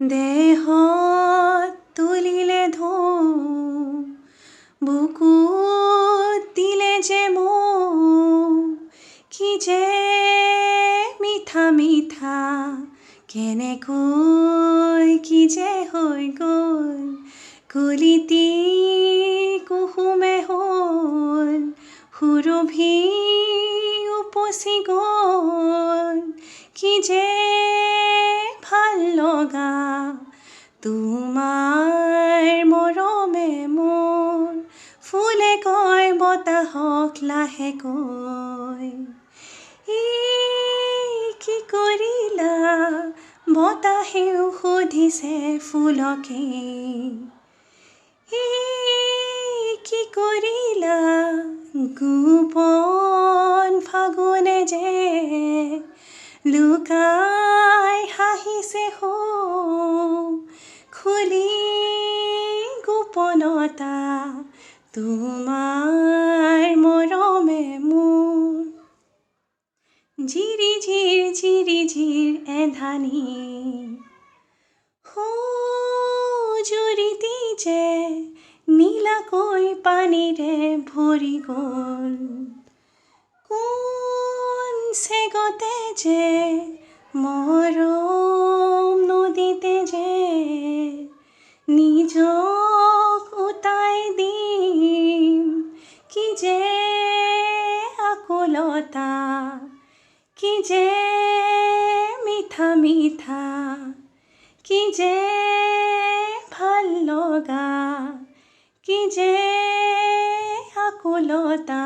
দেহত তুলিলে ধুম বুকুত দিলে যে মোম কি যে মিঠা মিঠা কেনেকৈ কি যে হৈ গ'ল কলিতি কুহুমে হ'ল সুৰভি উপচি গ'ল কি যে ভাল লগা তোমাৰ মৰমে মোৰ ফুলে কয় বতাহক লাহেকৈ কি কৰিলা বতাহেও সুধিছে ফুলকে কি কৰিলা গোপন ফাগুনে যে লুকাই হাঁহিছে খুলি গোপনতা তোমাৰ মৰমে মোৰ ঝিৰিঝিৰ এধানি জুৰিটি যে নীলাকৈ পানীৰে ভৰি গ'ল কোন চেগতে যে মৰম নদীতে যে নিজক উটাই দিম কি যে আকুলতা কি যে মিঠা মিঠা কি যে ভাল লগা কি যে আকুলতা